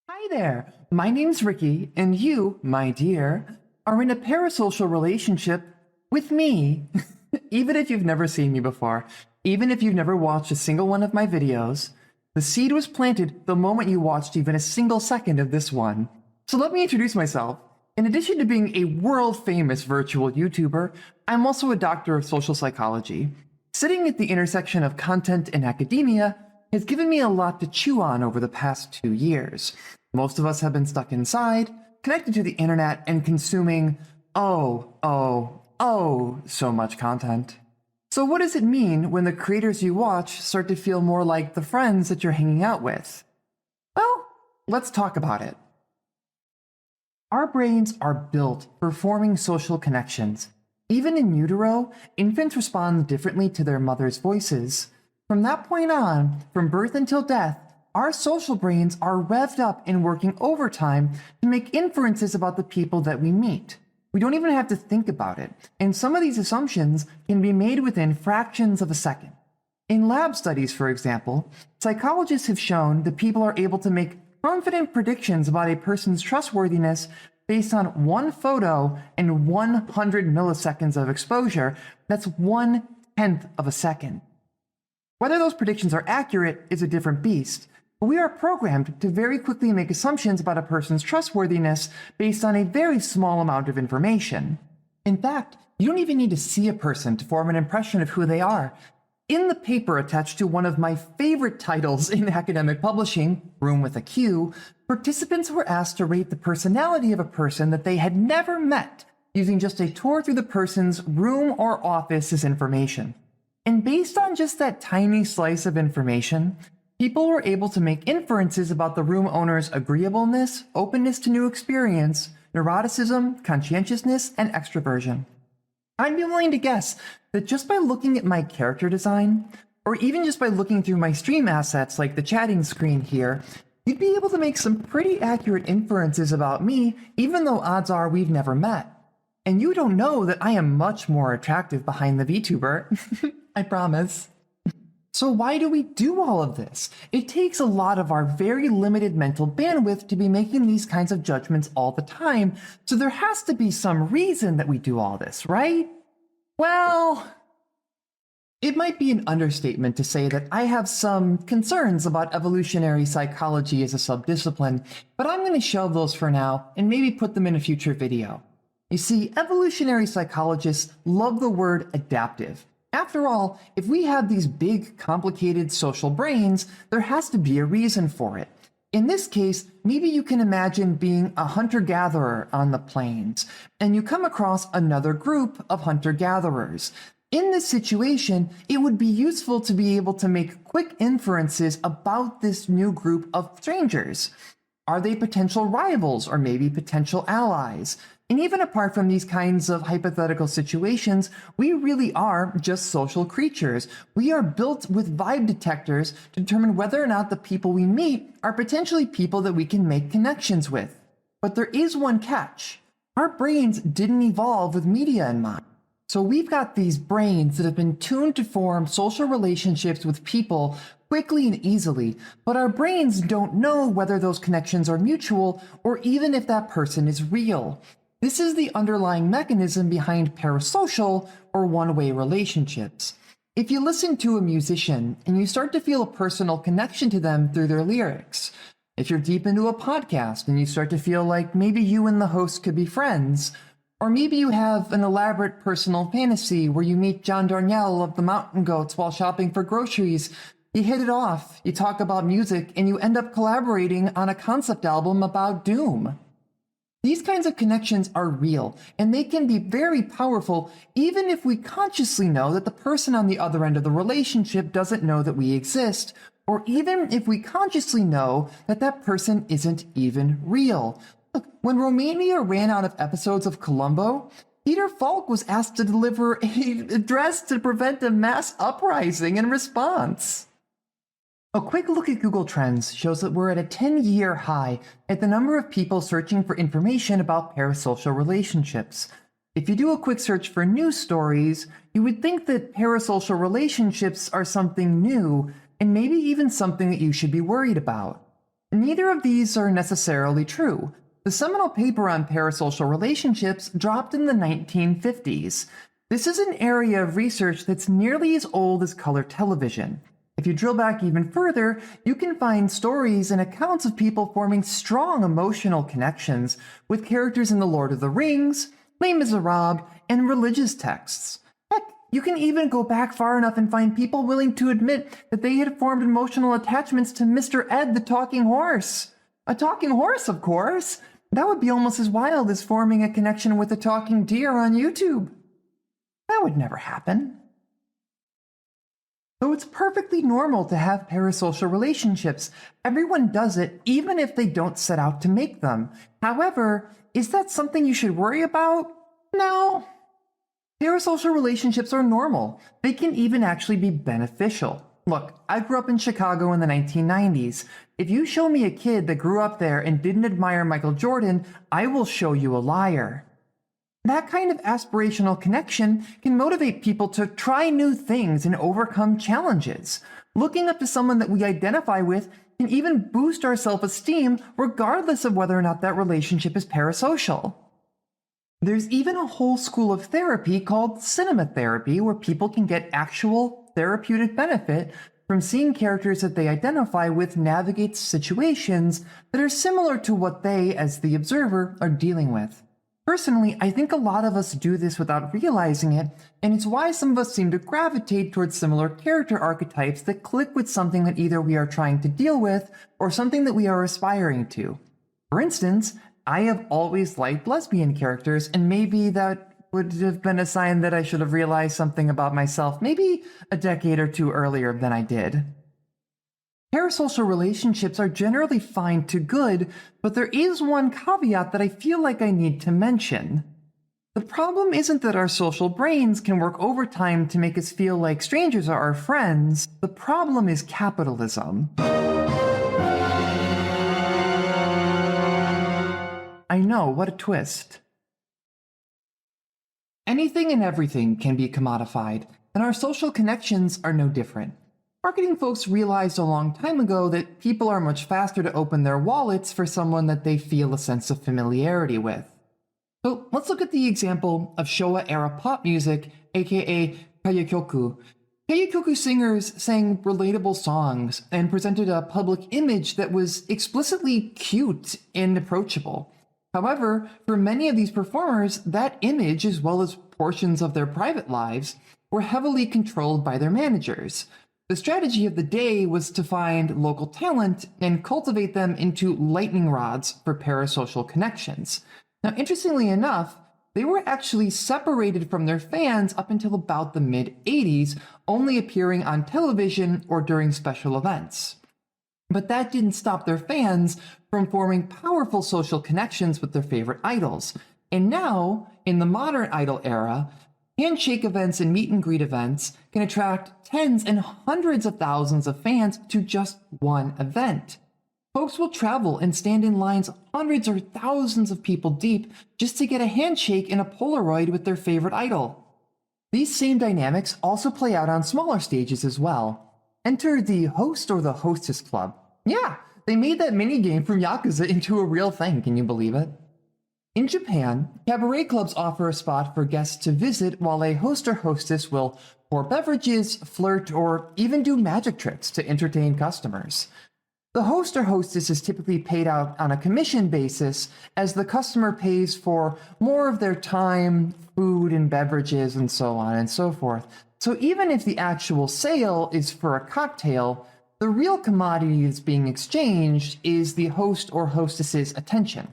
Hi there, my name's Ricky, and you, my dear, are in a parasocial relationship with me. Even if you've never seen me before, even if you've never watched a single one of my videos, the seed was planted the moment you watched even a single second of this one. So let me introduce myself. In addition to being a world-famous virtual YouTuber, I'm also a doctor of social psychology. Sitting at the intersection of content and academia has given me a lot to chew on over the past 2 years. Most of us have been stuck inside, connected to the internet, and consuming so much content. So what does it mean when the creators you watch start to feel more like the friends that you're hanging out with? Well, let's talk about it. Our brains are built for forming social connections. Even in utero, infants respond differently to their mother's voices. From that point on, from birth until death, our social brains are revved up and working overtime to make inferences about the people that we meet. We don't even have to think about it, and some of these assumptions can be made within fractions of a second. In lab studies, for example, psychologists have shown that people are able to make confident predictions about a person's trustworthiness based on one photo and 100 milliseconds of exposure. That's 1/10 of a second. Whether those predictions are accurate is a different beast, but we are programmed to very quickly make assumptions about a person's trustworthiness based on a very small amount of information. In fact, you don't even need to see a person to form an impression of who they are. In the paper attached to one of my favorite titles in academic publishing, Room with a Q, participants were asked to rate the personality of a person that they had never met using just a tour through the person's room or office as information. And based on just that tiny slice of information, people were able to make inferences about the room owner's agreeableness, openness to new experience, neuroticism, conscientiousness, and extroversion. I'd be willing to guess that just by looking at my character design, or even just by looking through my stream assets like the chatting screen here, you'd be able to make some pretty accurate inferences about me, even though odds are we've never met. And you don't know that I am much more attractive behind the VTuber. I promise. So why do we do all of this? It takes a lot of our very limited mental bandwidth to be making these kinds of judgments all the time, so there has to be some reason that we do all this, right? Well, it might be an understatement to say that I have some concerns about evolutionary psychology as a subdiscipline, but I'm going to shelve those for now and maybe put them in a future video. You see, evolutionary psychologists love the word adaptive. After all, if we have these big, complicated social brains, there has to be a reason for it. In this case, maybe you can imagine being a hunter-gatherer on the plains, and you come across another group of hunter-gatherers. In this situation, it would be useful to be able to make quick inferences about this new group of strangers. Are they potential rivals or maybe potential allies? And even apart from these kinds of hypothetical situations, we really are just social creatures. We are built with vibe detectors to determine whether or not the people we meet are potentially people that we can make connections with. But there is one catch. Our brains didn't evolve with media in mind. So we've got these brains that have been tuned to form social relationships with people quickly and easily, but our brains don't know whether those connections are mutual or even if that person is real. This is the underlying mechanism behind parasocial or one-way relationships. If you listen to a musician and you start to feel a personal connection to them through their lyrics, if you're deep into a podcast and you start to feel like maybe you and the host could be friends, or maybe you have an elaborate personal fantasy where you meet John Darnielle of the Mountain Goats while shopping for groceries, you hit it off, you talk about music, and you end up collaborating on a concept album about doom. These kinds of connections are real, and they can be very powerful even if we consciously know that the person on the other end of the relationship doesn't know that we exist, or even if we consciously know that that person isn't even real. Look, when Romania ran out of episodes of Columbo, Peter Falk was asked to deliver an address to prevent a mass uprising in response. A quick look at Google Trends shows that we're at a 10-year high at the number of people searching for information about parasocial relationships. If you do a quick search for news stories, you would think that parasocial relationships are something new, and maybe even something that you should be worried about. neither of these are necessarily true. The seminal paper on parasocial relationships dropped in the 1950s. This is an area of research that's nearly as old as color television. If you drill back even further, you can find stories and accounts of people forming strong emotional connections with characters in The Lord of the Rings, Les Miserables, and religious texts. Heck, you can even go back far enough and find people willing to admit that they had formed emotional attachments to Mr. Ed the Talking Horse. A talking horse, of course! That would be almost as wild as forming a connection with a talking deer on YouTube. That would never happen. Though it's perfectly normal to have parasocial relationships, everyone does it even if they don't set out to make them. However, is that something you should worry about? No. Parasocial relationships are normal. They can even actually be beneficial. Look, I grew up in Chicago in the 1990s. If you show me a kid that grew up there and didn't admire Michael Jordan, I will show you a liar. That kind of aspirational connection can motivate people to try new things and overcome challenges. Looking up to someone that we identify with can even boost our self-esteem regardless of whether or not that relationship is parasocial. There's even a whole school of therapy called cinema therapy where people can get actual therapeutic benefit from seeing characters that they identify with navigate situations that are similar to what they, as the observer, are dealing with. Personally, I think a lot of us do this without realizing it, and it's why some of us seem to gravitate towards similar character archetypes that click with something that either we are trying to deal with or something that we are aspiring to. For instance, I have always liked lesbian characters, and maybe that would have been a sign that I should have realized something about myself maybe a decade or two earlier than I did. Parasocial relationships are generally fine to good, but there is one caveat that I feel like I need to mention. The problem isn't that our social brains can work overtime to make us feel like strangers are our friends. The problem is capitalism. I know, what a twist. Anything and everything can be commodified, and our social connections are no different. Marketing folks realized a long time ago that people are much faster to open their wallets for someone that they feel a sense of familiarity with. So let's look at the example of Showa-era pop music, aka kaiyakyoku. Kaiyakyoku singers sang relatable songs and presented a public image that was explicitly cute and approachable. However, for many of these performers, that image, as well as portions of their private lives, were heavily controlled by their managers. The strategy of the day was to find local talent and cultivate them into lightning rods for parasocial connections. Now, interestingly enough, they were actually separated from their fans up until about the mid-80s, only appearing on television or during special events. But that didn't stop their fans from forming powerful social connections with their favorite idols. And now, in the modern idol era, handshake events and meet and greet events can attract tens and hundreds of thousands of fans to just one event. Folks will travel and stand in lines hundreds or thousands of people deep just to get a handshake and a Polaroid with their favorite idol. These same dynamics also play out on smaller stages as well. Enter the host or the hostess club. Yeah, they made that minigame from Yakuza into a real thing, can you believe it? In Japan, cabaret clubs offer a spot for guests to visit while a host or hostess will pour beverages, flirt, or even do magic tricks to entertain customers. The host or hostess is typically paid out on a commission basis as the customer pays for more of their time, food, and beverages, and so on and so forth. So even if the actual sale is for a cocktail, the real commodity that's being exchanged is the host or hostess's attention.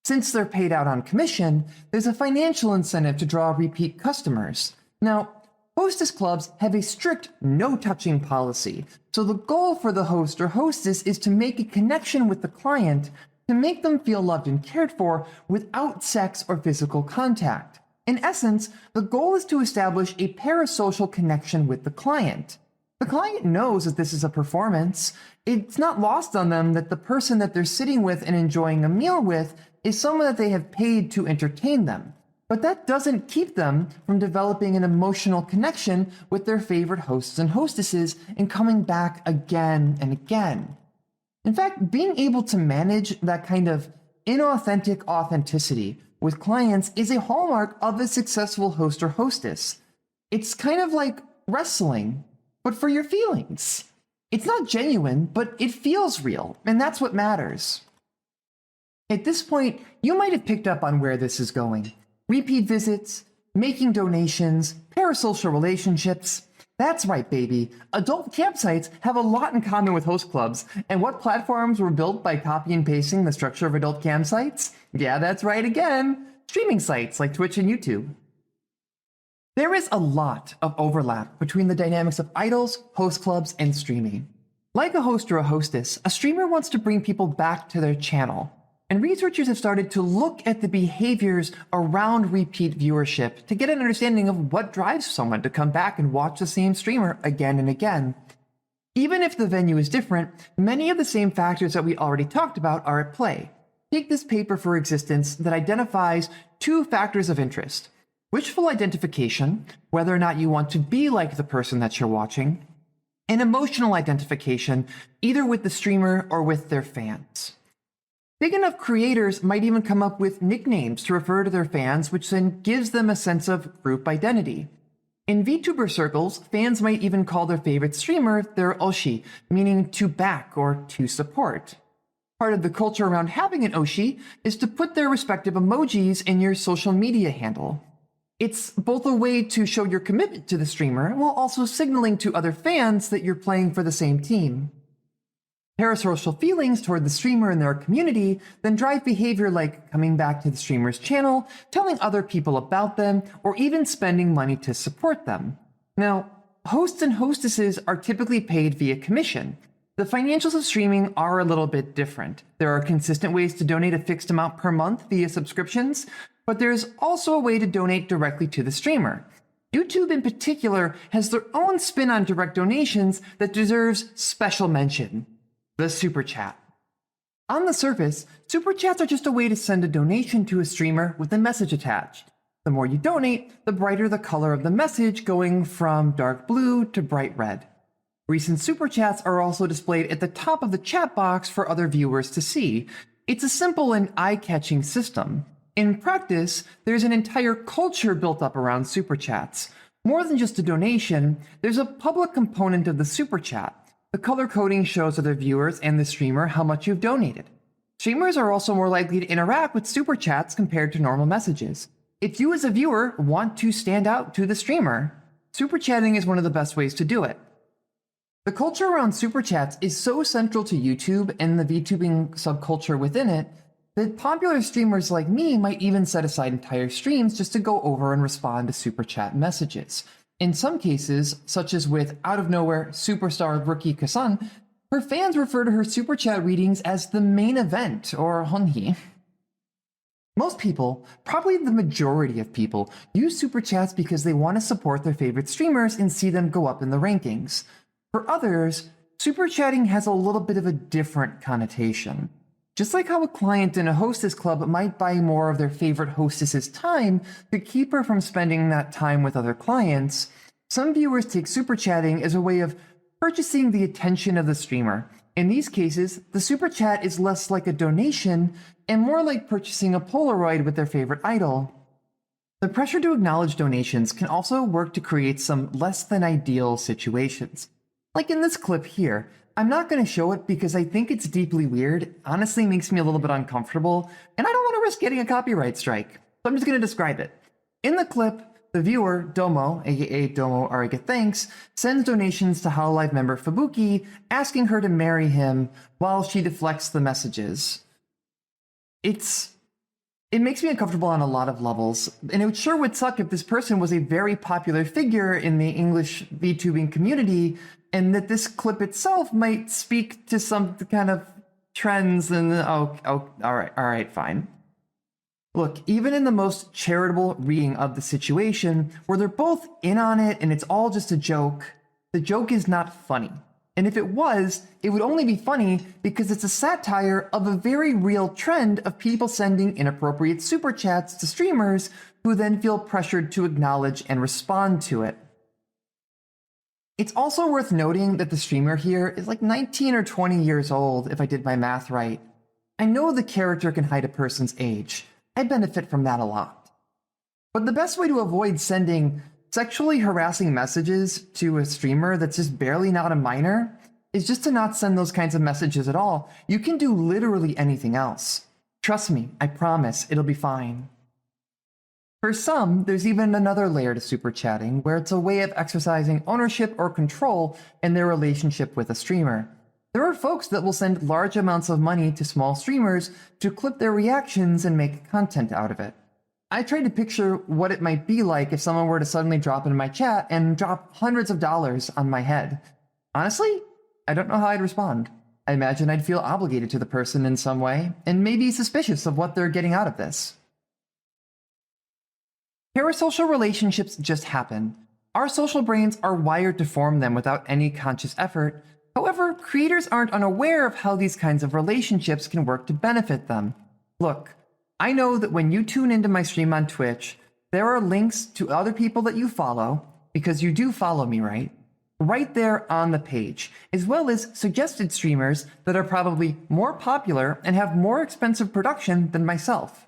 Since they're paid out on commission, there's a financial incentive to draw repeat customers. Now, hostess clubs have a strict no-touching policy, so the goal for the host or hostess is to make a connection with the client to make them feel loved and cared for without sex or physical contact. In essence, the goal is to establish a parasocial connection with the client. The client knows that this is a performance. It's not lost on them that the person that they're sitting with and enjoying a meal with is someone that they have paid to entertain them. But that doesn't keep them from developing an emotional connection with their favorite hosts and hostesses and coming back again and again. In fact, being able to manage that kind of inauthentic authenticity with clients is a hallmark of a successful host or hostess. It's kind of like wrestling, but for your feelings. It's not genuine, but it feels real, and that's what matters. At this point, you might have picked up on where this is going. Repeat visits, making donations, parasocial relationships. That's right, baby. Adult campsites have a lot in common with host clubs. And what platforms were built by copy and pasting the structure of adult campsites? Yeah, that's right again. Streaming sites like Twitch and YouTube. There is a lot of overlap between the dynamics of idols, host clubs, and streaming. Like a host or a hostess, a streamer wants to bring people back to their channel. And researchers have started to look at the behaviors around repeat viewership to get an understanding of what drives someone to come back and watch the same streamer again and again. Even if the venue is different, many of the same factors that we already talked about are at play. Take this paper for existence that identifies 2 factors of interest: wishful identification, whether or not you want to be like the person that you're watching, and emotional identification, either with the streamer or with their fans. Big enough creators might even come up with nicknames to refer to their fans, which then gives them a sense of group identity. In VTuber circles, fans might even call their favorite streamer their Oshi, meaning to back or to support. Part of the culture around having an Oshi is to put their respective emojis in your social media handle. It's both a way to show your commitment to the streamer while also signaling to other fans that you're playing for the same team. Parasocial feelings toward the streamer and their community then drive behavior like coming back to the streamer's channel, telling other people about them, or even spending money to support them. Now, hosts and hostesses are typically paid via commission. The financials of streaming are a little bit different. There are consistent ways to donate a fixed amount per month via subscriptions, but there's also a way to donate directly to the streamer. YouTube in particular has their own spin on direct donations that deserves special mention: the Super Chat. On the surface, Super Chats are just a way to send a donation to a streamer with a message attached. The more you donate, the brighter the color of the message, going from dark blue to bright red. Recent Super Chats are also displayed at the top of the chat box for other viewers to see. It's a simple and eye-catching system. In practice, there's an entire culture built up around Super Chats. More than just a donation, there's a public component of the Super Chat. The color coding shows other viewers and the streamer how much you've donated. Streamers are also more likely to interact with Super Chats compared to normal messages. If you as a viewer want to stand out to the streamer, Super Chatting is one of the best ways to do it. The culture around Super Chats is so central to YouTube and the VTubing subculture within it that popular streamers like me might even set aside entire streams just to go over and respond to Super Chat messages. In some cases, such as with out-of-nowhere superstar RickiHirsch, her fans refer to her Super Chat readings as the main event, or honhi. Most people, probably the majority of people, use Super Chats because they want to support their favorite streamers and see them go up in the rankings. For others, Super Chatting has a little bit of a different connotation. Just like how a client in a hostess club might buy more of their favorite hostess's time to keep her from spending that time with other clients, some viewers take Super Chatting as a way of purchasing the attention of the streamer. In these cases, the Super Chat is less like a donation and more like purchasing a Polaroid with their favorite idol. The pressure to acknowledge donations can also work to create some less than ideal situations. Like in this clip here. I'm not going to show it because I think it's deeply weird, honestly makes me a little bit uncomfortable, and I don't want to risk getting a copyright strike. So I'm just going to describe it. In the clip, the viewer, Domo, aka Domo Ariga Thanks, sends donations to Hololive member Fubuki, asking her to marry him while she deflects the messages. It makes me uncomfortable on a lot of levels, and it sure would suck if this person was a very popular figure in the English VTubing community, and that this clip itself might speak to some kind of trends and all right, fine. Look, even in the most charitable reading of the situation, where they're both in on it and it's all just a joke, the joke is not funny. And if it was, it would only be funny because it's a satire of a very real trend of people sending inappropriate super chats to streamers who then feel pressured to acknowledge and respond to it. It's also worth noting that the streamer here is like 19 or 20 years old, if I did my math right. I know the character can hide a person's age. I benefit from that a lot. But the best way to avoid sending sexually harassing messages to a streamer that's just barely not a minor is just to not send those kinds of messages at all. You can do literally anything else. Trust me, I promise, it'll be fine. For some, there's even another layer to super chatting, where it's a way of exercising ownership or control in their relationship with a streamer. There are folks that will send large amounts of money to small streamers to clip their reactions and make content out of it. I tried to picture what it might be like if someone were to suddenly drop into my chat and drop hundreds of dollars on my head. Honestly, I don't know how I'd respond. I imagine I'd feel obligated to the person in some way, and maybe suspicious of what they're getting out of this. Parasocial relationships just happen. Our social brains are wired to form them without any conscious effort. However, creators aren't unaware of how these kinds of relationships can work to benefit them. Look, I know that when you tune into my stream on Twitch, there are links to other people that you follow, because you do follow me, right? Right there on the page, as well as suggested streamers that are probably more popular and have more expensive production than myself.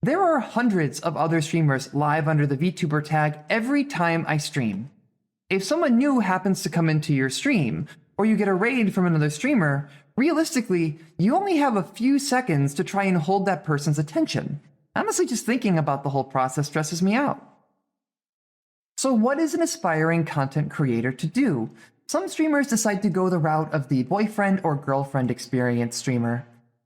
There are hundreds of other streamers live under the VTuber tag every time I stream. If someone new happens to come into your stream, or you get a raid from another streamer, realistically, you only have a few seconds to try and hold that person's attention. Honestly, just thinking about the whole process stresses me out. So what is an aspiring content creator to do? Some streamers decide to go the route of the boyfriend or girlfriend experience streamer.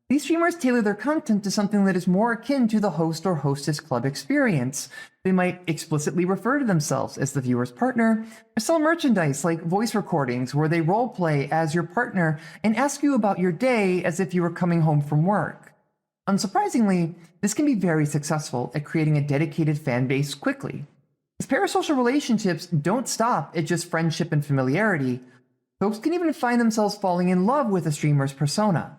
These streamers tailor their content to something that is more akin to the host or hostess club experience. They might explicitly refer to themselves as the viewer's partner, or sell merchandise like voice recordings where they roleplay as your partner and ask you about your day as if you were coming home from work. Unsurprisingly, this can be very successful at creating a dedicated fan base quickly. As parasocial relationships don't stop at just friendship and familiarity, folks can even find themselves falling in love with a streamer's persona.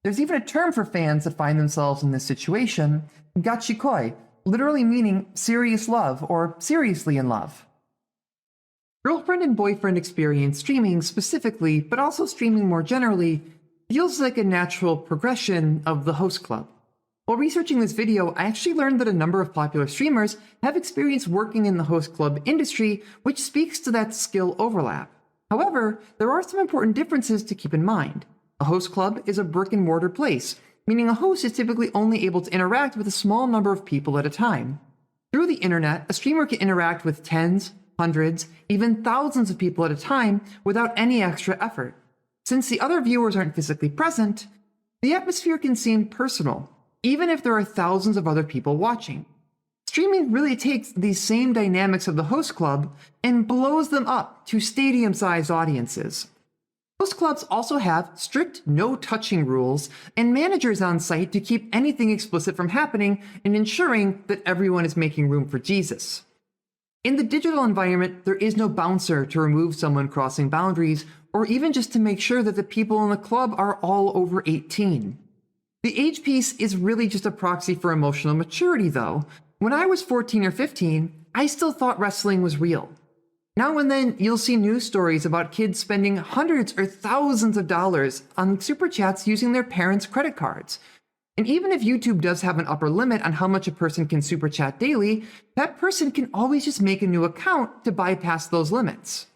There's even a term for fans that find themselves in this situation, gachikoi, literally meaning serious love or seriously in love. Girlfriend and boyfriend experience streaming specifically, but also streaming more generally, feels like a natural progression of the host club. While researching this video, I actually learned that a number of popular streamers have experience working in the host club industry, which speaks to that skill overlap. However, there are some important differences to keep in mind. A host club is a brick-and-mortar place, meaning a host is typically only able to interact with a small number of people at a time. Through the internet, a streamer can interact with tens, hundreds, even thousands of people at a time without any extra effort. Since the other viewers aren't physically present, the atmosphere can seem personal, even if there are thousands of other people watching. Streaming really takes these same dynamics of the host club and blows them up to stadium-sized audiences. Host clubs also have strict no-touching rules and managers on site to keep anything explicit from happening and ensuring that everyone is making room for Jesus. In the digital environment, there is no bouncer to remove someone crossing boundaries or even just to make sure that the people in the club are all over 18. The age piece is really just a proxy for emotional maturity, though. When I was 14 or 15, I still thought wrestling was real. Now and then, you'll see news stories about kids spending hundreds or thousands of dollars on super chats using their parents' credit cards. And even if YouTube does have an upper limit on how much a person can super chat daily, that person can always just make a new account to bypass those limits.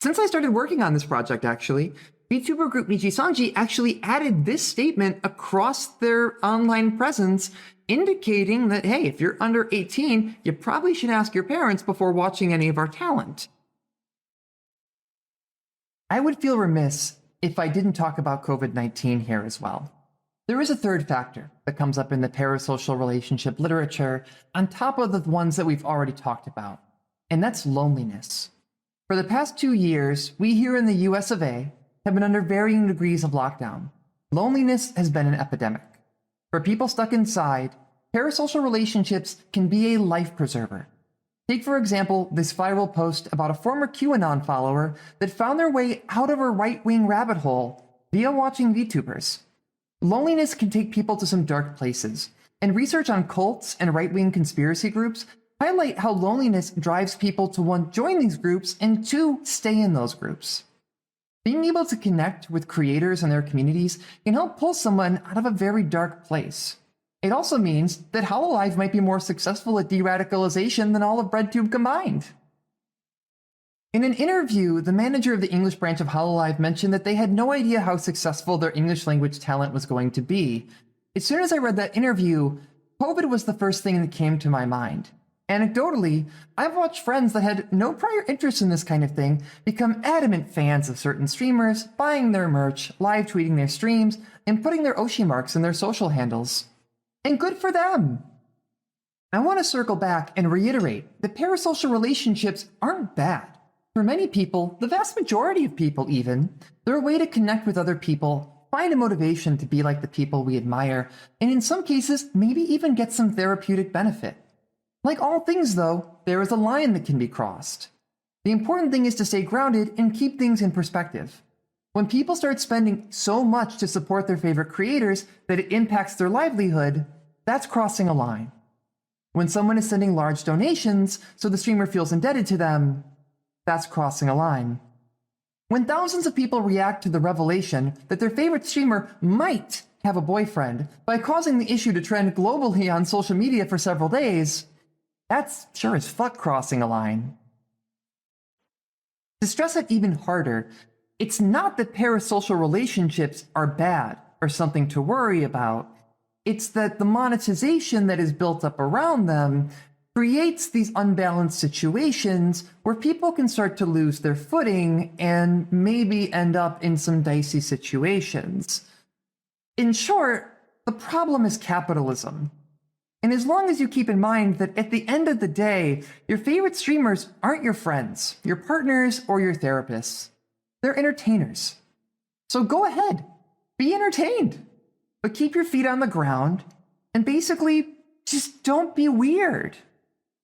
Since I started working on this project, actually, VTuber group Nijisanji actually added this statement across their online presence, indicating that, hey, if you're under 18, you probably should ask your parents before watching any of our talent. I would feel remiss if I didn't talk about COVID-19 here as well. There is a third factor that comes up in the parasocial relationship literature on top of the ones that we've already talked about, and that's loneliness. For the past 2 years, we here in the US of A have been under varying degrees of lockdown. Loneliness has been an epidemic. For people stuck inside, parasocial relationships can be a life preserver. Take, for example, this viral post about a former QAnon follower that found their way out of a right-wing rabbit hole via watching VTubers. Loneliness can take people to some dark places, and research on cults and right-wing conspiracy groups highlight how loneliness drives people to, one, join these groups, and two, stay in those groups. Being able to connect with creators and their communities can help pull someone out of a very dark place. It also means that Hololive might be more successful at de-radicalization than all of BreadTube combined. In an interview, the manager of the English branch of Hololive mentioned that they had no idea how successful their English language talent was going to be. As soon as I read that interview, COVID was the first thing that came to my mind. Anecdotally, I've watched friends that had no prior interest in this kind of thing become adamant fans of certain streamers, buying their merch, live tweeting their streams, and putting their Oshi marks in their social handles. And good for them! I want to circle back and reiterate that parasocial relationships aren't bad. For many people, the vast majority of people even, they're a way to connect with other people, find a motivation to be like the people we admire, and in some cases, maybe even get some therapeutic benefit. Like all things though, there is a line that can be crossed. The important thing is to stay grounded and keep things in perspective. When people start spending so much to support their favorite creators that it impacts their livelihood, that's crossing a line. When someone is sending large donations so the streamer feels indebted to them, that's crossing a line. When thousands of people react to the revelation that their favorite streamer might have a boyfriend by causing the issue to trend globally on social media for several days, that's sure as fuck crossing a line. To stress it even harder, it's not that parasocial relationships are bad or something to worry about. It's that the monetization that is built up around them creates these unbalanced situations where people can start to lose their footing and maybe end up in some dicey situations. In short, the problem is capitalism. And as long as you keep in mind that at the end of the day, your favorite streamers aren't your friends, your partners, or your therapists. They're entertainers. So go ahead, be entertained, but keep your feet on the ground and basically just don't be weird.